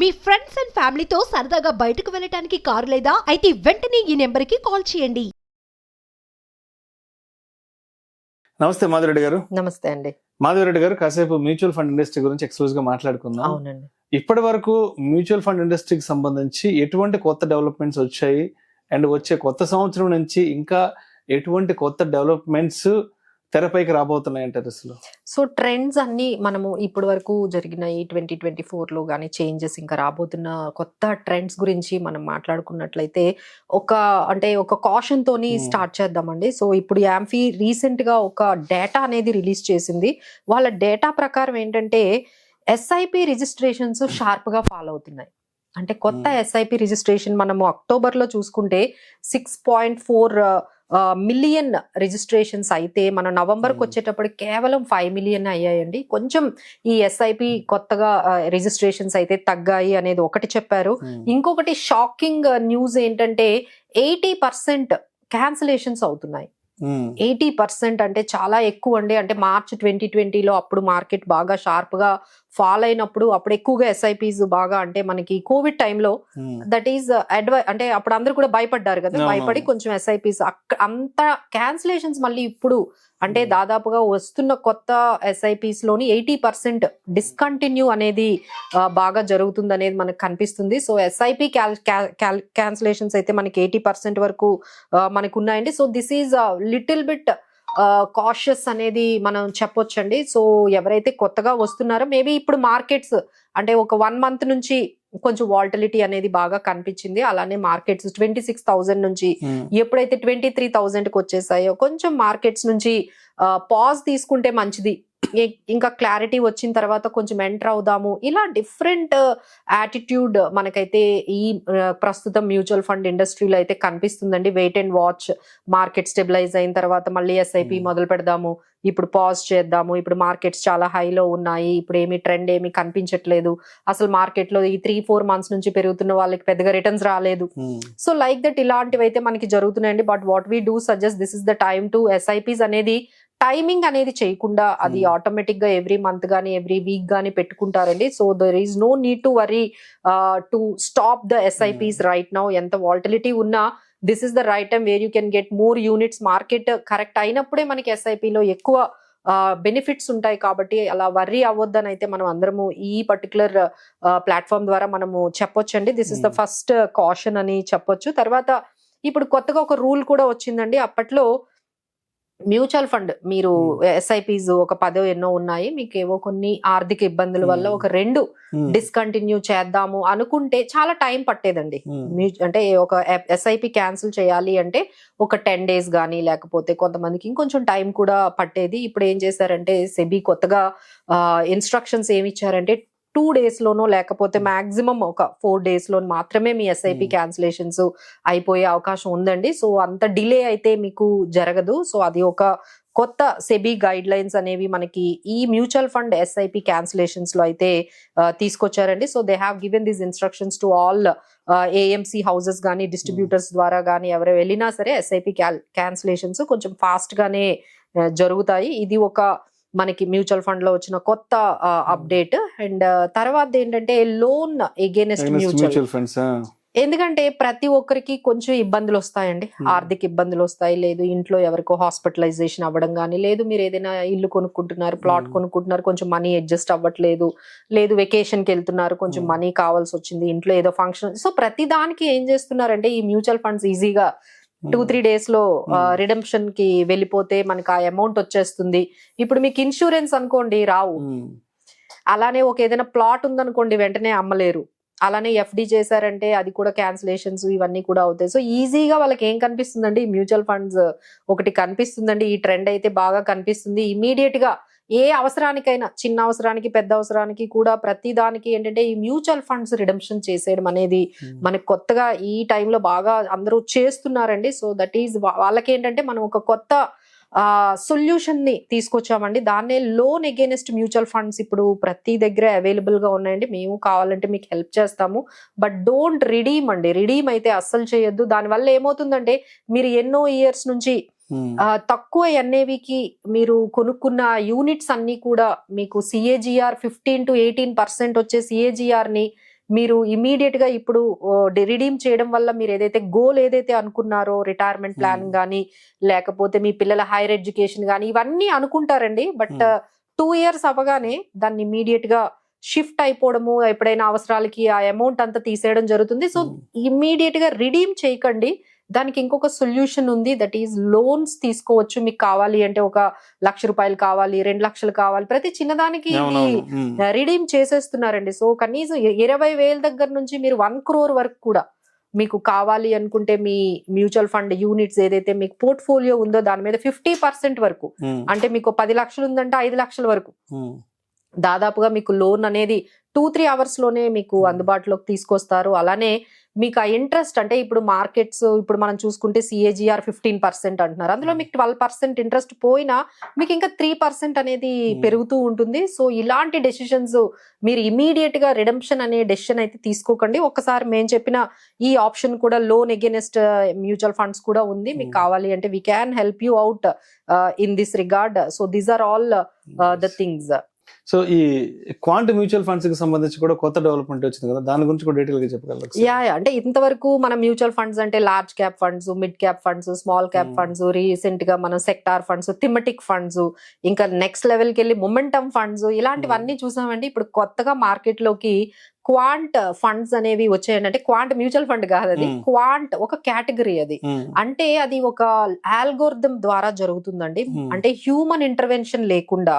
Me friends and ఫ్యామిలీతో సరదాగా బయటకు వెళ్ళటానికి కారు లేదా అయితే వెంటనే ఈ నెంబర్కి కాల్ చేయండి. నమస్తే మాధురెడ్డి గారు. నమస్తే అండి. మాధురెడ్డి గారు, కాసేపు మ్యూచువల్ ఫండ్ ఇండస్ట్రీ గురించి ఎక్స్క్లూజివ్ గా మాట్లాడుకుందాం. అవునండి. ఇప్పటి వరకు మ్యూచువల్ ఫండ్ ఇండస్ట్రీకి సంబంధించి ఎటువంటి కొత్త డెవలప్మెంట్స్ వచ్చాయి అండ్ వచ్చే కొత్త సంవత్సరం నుంచి ఇంకా ఎటువంటి కొత్త డెవలప్మెంట్స్ తెరపైకి రాబోతున్నాయి అంటారు అసలు? సో ట్రెండ్స్ అన్ని మనము ఇప్పటి వరకు జరిగిన ఈ 2024లో కానీ చేంజెస్ ఇంకా రాబోతున్న కొత్త ట్రెండ్స్ గురించి మనం మాట్లాడుకున్నట్లయితే ఒక కాషన్ తోని స్టార్ట్ చేద్దామండి. సో ఇప్పుడు యాంఫీ రీసెంట్ గా ఒక డేటా అనేది రిలీజ్ చేసింది. వాళ్ళ డేటా ప్రకారం ఏంటంటే ఎస్ఐపి రిజిస్ట్రేషన్స్ షార్ప్ గా ఫాలో అవుతున్నాయి. అంటే కొత్త ఎస్ఐపి రిజిస్ట్రేషన్ మనము అక్టోబర్ లో చూసుకుంటే 6.4 మిలియన్ రిజిస్ట్రేషన్స్ అయితే మన నవంబర్కి వచ్చేటప్పుడు కేవలం 5 మిలియన్ అయ్యాయండి. కొంచెం ఈ ఎస్ఐపి కొత్తగా రిజిస్ట్రేషన్స్ అయితే తగ్గాయి అనేది ఒకటి చెప్పారు. ఇంకొకటి షాకింగ్ న్యూస్ ఏంటంటే 80% క్యాన్సిలేషన్స్ అవుతున్నాయి. 80% అంటే చాలా ఎక్కువ అండి. అంటే మార్చ్ 2020లో అప్పుడు మార్కెట్ బాగా షార్ప్ గా ఫాల్ అయినప్పుడు అప్పుడు ఎక్కువగా ఎస్ఐపీస్ బాగా అంటే మనకి కోవిడ్ టైంలో దట్ ఈస్ అంటే అప్పుడు అందరూ కూడా భయపడ్డారు కదా, భయపడి కొంచెం ఎస్ఐపీస్ అంత క్యాన్సిలేషన్స్ మళ్ళీ ఇప్పుడు అంటే దాదాపుగా వస్తున్న కొత్త ఎస్ఐపీస్ లోని 80% డిస్కంటిన్యూ అనేది బాగా జరుగుతుంది అనేది మనకు కనిపిస్తుంది. సో ఎస్ఐపి క్యాన్సిలేషన్స్ అయితే మనకి 80% వరకు మనకు ఉన్నాయండి. So this is little bit cautious అనేది మనం చెప్పొచ్చండి. సో ఎవరైతే కొత్తగా వస్తున్నారో మేబీ ఇప్పుడు మార్కెట్స్ అంటే ఒక 1 మంత్ నుంచి కొంచెం వాల్టిలిటీ అనేది బాగా కనిపించింది. అలానే మార్కెట్స్ 26,000 నుంచి ఎప్పుడైతే 23,000కి వచ్చేసాయో కొంచెం మార్కెట్స్ నుంచి పాజ్ తీసుకుంటే మంచిది. ఇంకా క్లారిటీ వచ్చిన తర్వాత కొంచెం ఎంటర్ అవుదాము. ఇలా డిఫరెంట్ యాటిట్యూడ్ మనకైతే ఈ ప్రస్తుతం మ్యూచువల్ ఫండ్ ఇండస్ట్రీలో అయితే కనిపిస్తుందండి. Wait and watch, market stabilise అయిన తర్వాత మళ్ళీ ఎస్ఐపి మొదలు పెడదాము, ఇప్పుడు పాజ్ చేద్దాము, ఇప్పుడు మార్కెట్స్ చాలా హైలో ఉన్నాయి, ఇప్పుడు ఏమి ట్రెండ్ ఏమి కనిపించట్లేదు, అసలు మార్కెట్ లో ఈ 3-4 మంత్స్ నుంచి పెరుగుతున్న వాళ్ళకి పెద్దగా రిటర్న్స్ రాలేదు. సో లైక్ దట్ ఇలాంటివి అయితే మనకి జరుగుతున్నాయండి. But what we do suggest this is the time to SIPs అనేది టైమింగ్ అనేది చేయకుండా అది ఆటోమేటిక్ గా ఎవ్రీ మంత్ గానీ ఎవ్రీ వీక్ గానీ పెట్టుకుంటారండి. So there is no need to worry to stop the SIPs right now. ఎంత వాల్టిలిటీ ఉన్నా this is the right time where you can get more units. Market correct అయినప్పుడే మనకి ఎస్ఐపిలో ఎక్కువ benefits ఉంటాయి. కాబట్టి అలా వర్రీ అవ్వద్దని అయితే మనం అందరము ఈ పర్టికులర్ ప్లాట్ఫామ్ ద్వారా మనము చెప్పొచ్చండి. This is the first caution అని చెప్పొచ్చు. తర్వాత ఇప్పుడు కొత్తగా ఒక రూల్ కూడా వచ్చిందండి. అప్పట్లో మ్యూచువల్ ఫండ్ మీరు ఎస్ఐపీస్ ఒక 10 ఎన్నో ఉన్నాయి, మీకు ఏవో కొన్ని ఆర్థిక ఇబ్బందుల వల్ల ఒక 2 డిస్కంటిన్యూ చేద్దాము అనుకుంటే చాలా టైం పట్టేదండి. అంటే ఒక ఎస్ఐపి క్యాన్సిల్ చేయాలి అంటే ఒక 10 days గానీ లేకపోతే కొంతమందికి ఇంకొంచెం టైం కూడా పట్టేది. ఇప్పుడు ఏం చేశారంటే సెబీ కొత్తగా ఇన్స్ట్రక్షన్స్ ఏమి ఇచ్చారంటే 2 days లోనో లేకపోతే మాక్సిమం ఒక 4 days లో మాత్రమే మీ ఎస్ఐపి క్యాన్సిలేషన్స్ అయిపోయే అవకాశం ఉందండి. సో అంత డిలే అయితే మీకు జరగదు. సో అది ఒక కొత్త సెబీ గైడ్ లైన్స్ అనేవి మనకి ఈ మ్యూచువల్ ఫండ్ ఎస్ఐపి క్యాన్సిలేషన్స్ లో అయితే తీసుకొచ్చారండి. So they have given these instructions to all AMC houses కానీ డిస్ట్రిబ్యూటర్స్ ద్వారా కానీ ఎవరు వెళ్ళినా సరే ఎస్ఐపి క్యాన్సిలేషన్స్ కొంచెం ఫాస్ట్ గానే జరుగుతాయి. ఇది ఒక మనకి మ్యూచువల్ ఫండ్ లో వచ్చిన కొత్త అప్డేట్. అండ్ తర్వాత ఏంటంటే లోన్ ఎగైనెస్ట్ మ్యూచువల్ ఫండ్స్. ఎందుకంటే ప్రతి ఒక్కరికి కొంచెం ఇబ్బందులు వస్తాయండి, ఆర్థిక ఇబ్బందులు వస్తాయి. లేదు ఇంట్లో ఎవరికో హాస్పిటలైజేషన్ అవ్వడం కానీ, లేదు మీరు ఏదైనా ఇల్లు కొనుక్కుంటున్నారు, ప్లాట్ కొనుక్కుంటున్నారు, కొంచెం మనీ అడ్జస్ట్ అవ్వట్లేదు, లేదు వెకేషన్కి వెళ్తున్నారు, కొంచెం మనీ కావాల్సి వచ్చింది, ఇంట్లో ఏదో ఫంక్షన్. సో ప్రతి దానికి ఏం చేస్తున్నారంటే ఈ మ్యూచువల్ ఫండ్స్ ఈజీగా 2-3 days లో రిడెంప్షన్ కి వెళ్ళిపోతే మనకి ఆ అమౌంట్ వచ్చేస్తుంది. ఇప్పుడు మీకు ఇన్సూరెన్స్ అనుకోండి రావు, అలానే ఒక ఏదైనా ప్లాట్ ఉందనుకోండి వెంటనే అమ్మలేరు, అలానే ఎఫ్డి చేశారంటే అది కూడా క్యాన్సిలేషన్స్ ఇవన్నీ కూడా అవుతాయి. సో ఈజీగా వాళ్ళకి ఏం కనిపిస్తుందండి, మ్యూచువల్ ఫండ్స్ ఒకటి కనిపిస్తుందండి. ఈ ట్రెండ్ అయితే బాగా కనిపిస్తుంది. ఇమీడియట్ గా ఏ అవసరానికైనా, చిన్న అవసరానికి పెద్ద అవసరానికి కూడా ప్రతి దానికి ఏంటంటే ఈ మ్యూచువల్ ఫండ్స్ రిడెంప్షన్ చేసేయడం అనేది మనకి కొత్తగా ఈ టైంలో బాగా అందరూ చేస్తున్నారండి. సో దట్ ఈజ్ వాళ్ళకి ఏంటంటే మనం ఒక కొత్త సొల్యూషన్ ని తీసుకొచ్చామండి. దాన్నే లోన్ అగైనెస్ట్ మ్యూచువల్ ఫండ్స్ ఇప్పుడు ప్రతి దగ్గర అవైలబుల్ గా ఉన్నాయండి. మేము కావాలంటే మీకు హెల్ప్ చేస్తాము, బట్ డోంట్ రిడీమ్ అండి. రిడీమ్ అయితే అస్సలు చేయొద్దు. దానివల్ల ఏమవుతుందంటే మీరు ఎన్నో ఇయర్స్ నుంచి తక్కువ ఎన్ఏవికి మీరు కొనుక్కున్న యూనిట్స్ అన్ని కూడా మీకు సిఏజిఆర్ 15 to 18% వచ్చే సిఏజిఆర్ ని మీరు ఇమీడియట్ గా ఇప్పుడు రిడీమ్ చేయడం వల్ల మీరు ఏదైతే గోల్ ఏదైతే అనుకున్నారో రిటైర్మెంట్ ప్లాన్ గానీ లేకపోతే మీ పిల్లల హైయర్ ఎడ్యుకేషన్ గానీ ఇవన్నీ అనుకుంటారండి. బట్ 2 years అవ్వగానే దాన్ని ఇమీడియట్ గా షిఫ్ట్ అయిపోవడము, ఎప్పుడైనా అవసరాలకి ఆ అమౌంట్ అంతా తీసేయడం జరుగుతుంది. సో ఇమీడియట్ గా రిడీమ్ చేయకండి. దానికి ఇంకొక సొల్యూషన్ ఉంది, దట్ ఈస్ లోన్స్ తీసుకోవచ్చు. మీకు కావాలి అంటే ఒక ₹1,00,000 కావాలి, 2,00,000 కావాలి, ప్రతి చిన్నదానికి రిడీమ్ చేసేస్తున్నారండి. సో కనీసం 20,000 దగ్గర నుంచి మీరు 1 crore వరకు కూడా మీకు కావాలి అనుకుంటే మీ మ్యూచువల్ ఫండ్ యూనిట్స్ ఏదైతే మీకు పోర్ట్ఫోలియో ఉందో దాని మీద 50% వరకు, అంటే మీకు 10 లక్షలు ఉందంటే 5 లక్షల వరకు దాదాపుగా మీకు లోన్ అనేది 2-3 hours లోనే మీకు అందుబాటులోకి తీసుకొస్తారు. అలానే మీకు ఆ ఇంట్రెస్ట్ అంటే ఇప్పుడు మార్కెట్స్ ఇప్పుడు మనం చూసుకుంటే CAGR 15% అంటున్నారు, అందులో మీకు 12% ఇంట్రెస్ట్ పోయినా మీకు ఇంకా 3% అనేది పెరుగుతూ ఉంటుంది. సో ఇలాంటి డెసిషన్స్ మీరు ఇమీడియట్ గా రిడెంప్షన్ అనే డెసిషన్ అయితే తీసుకోకండి. ఒక్కసారి మేము చెప్పిన ఈ ఆప్షన్ కూడా లోన్ అగైనెస్ట్ మ్యూచువల్ ఫండ్స్ కూడా ఉంది. మీకు కావాలి అంటే we can help you out in this regard. So these are all the things. So ఈ క్వాంట్ మ్యూచువల్ ఫండ్స్ కి సంబంధించి కూడా కొత్త డెవలప్మెంట్ వచ్చింది కదా, దాని గురించి కూడా డీటెయిల్ గా చెప్పగలరు? యా అంటే ఇంతవరకు మన మ్యూచువల్ ఫండ్స్ అంటే large cap funds, mid cap funds, small cap funds, recent గా మనం సెక్టార్ ఫండ్స్, థిమటిక్ ఫండ్స్, ఇంకా నెక్స్ట్ లెవెల్ కి వెళ్ళి మొమెంటమ్ ఫండ్స్ ఇలాంటివన్నీ చూసామండి. ఇప్పుడు కొత్తగా మార్కెట్ లోకి క్వాంట్ ఫండ్స్ అనేవి వచ్చాయండి. అంటే క్వాంట్ మ్యూచువల్ ఫండ్ కాదు, అది క్వాంట్ ఒక కేటగిరీ. అది అంటే అది ఒక ఆల్గోరిథం ద్వారా జరుగుతుందండి. అంటే హ్యూమన్ ఇంటర్వెన్షన్ లేకుండా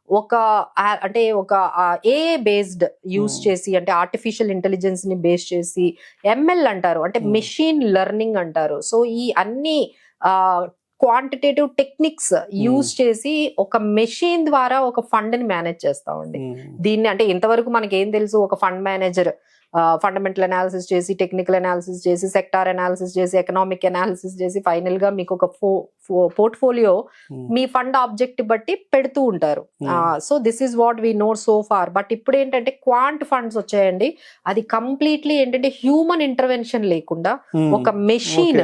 ఒక అంటే ఒక AI బేస్డ్ యూజ్ చేసి, అంటే ఆర్టిఫిషియల్ ఇంటెలిజెన్స్ ని బేస్ చేసి, ML అంటారు, అంటే మెషిన్ లెర్నింగ్ అంటారు. సో ఈ అన్ని క్వాంటిటేటివ్ టెక్నిక్స్ యూజ్ చేసి ఒక మెషిన్ ద్వారా ఒక ఫండ్ ని మేనేజ్ చేస్తామండి. దీన్ని అంటే ఇంతవరకు మనకి ఏం తెలుసు, ఒక ఫండ్ మేనేజర్ ఫండమెంటల్ అనాలిసిస్ చేసి, టెక్నికల్ అనాలిసిస్ చేసి, సెక్టార్ అనాలిసిస్ చేసి, ఎకనామిక్ అనాలిసిస్ చేసి, ఫైనల్ గా మీకు ఒక పోర్ట్ఫోలియో మీ ఫండ్ ఆబ్జెక్ట్ బట్టి పెడుతూ ఉంటారు. So this is what we know so far. But ఇప్పుడు ఏంటంటే క్వాంట్ ఫండ్స్ వచ్చాయండి. అది కంప్లీట్లీ ఏంటంటే హ్యూమన్ ఇంటర్వెన్షన్ లేకుండా ఒక మెషిన్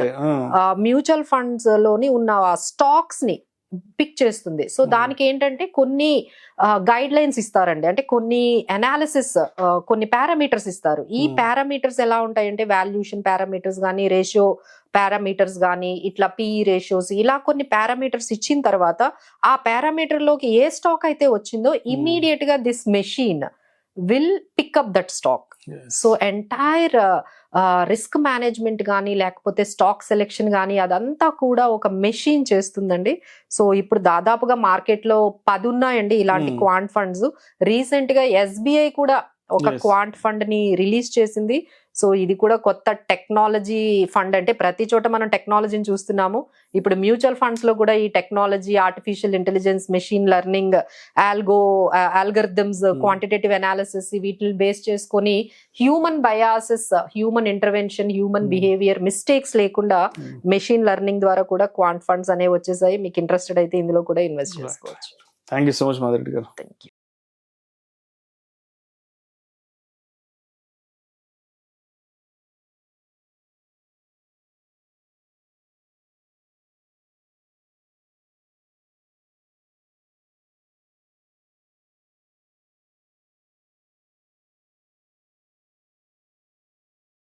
మ్యూచువల్ ఫండ్స్ లోని ఉన్న స్టాక్స్ ని పిక్ చేస్తుంది. సో దానికి ఏంటంటే కొన్ని గైడ్ లైన్స్ ఇస్తారండి, అంటే కొన్ని అనాలిసిస్, కొన్ని పారామీటర్స్ ఇస్తారు. ఈ పారామీటర్స్ ఎలా ఉంటాయంటే వాల్యూషన్ పారామీటర్స్ కానీ, రేషియో పారామీటర్స్ కానీ, ఇట్లా PE రేషియోస్, ఇలా కొన్ని పారామీటర్స్ ఇచ్చిన తర్వాత ఆ పారామీటర్ లోకి ఏ స్టాక్ అయితే వచ్చిందో ఇమీడియట్ గా this machine will pick up that stock. So entire risk management కానీ లేకపోతే స్టాక్ సెలెక్షన్ కానీ అదంతా కూడా ఒక మెషిన్ చేస్తుందండి. సో ఇప్పుడు దాదాపుగా మార్కెట్ లో 10 ఉన్నాయండి ఇలాంటి క్వాంట్ ఫండ్స్. రీసెంట్ గా SBI కూడా ఒక క్వాంట్ ఫండ్ ని రిలీజ్ చేసింది. సో ఇది కూడా కొత్త టెక్నాలజీ ఫండ్. అంటే ప్రతి చోట మనం టెక్నాలజీని చూస్తున్నాము. ఇప్పుడు మ్యూచువల్ ఫండ్స్ లో కూడా ఈ technology, artificial intelligence, machine learning, algorithms, quantitative analysis వీటిని బేస్ చేసుకొని human biases, human intervention, human behaviour mistakes లేకుండా మెషిన్ లెర్నింగ్ ద్వారా కూడా క్వాంట్ ఫండ్స్ అనేవి వచ్చేసాయి. మీకు ఇంట్రెస్టెడ్ అయితే ఇందులో కూడా ఇన్వెస్ట్ చేసుకోవచ్చు. Thank you so much Madhu Reddy గారు. Thank you.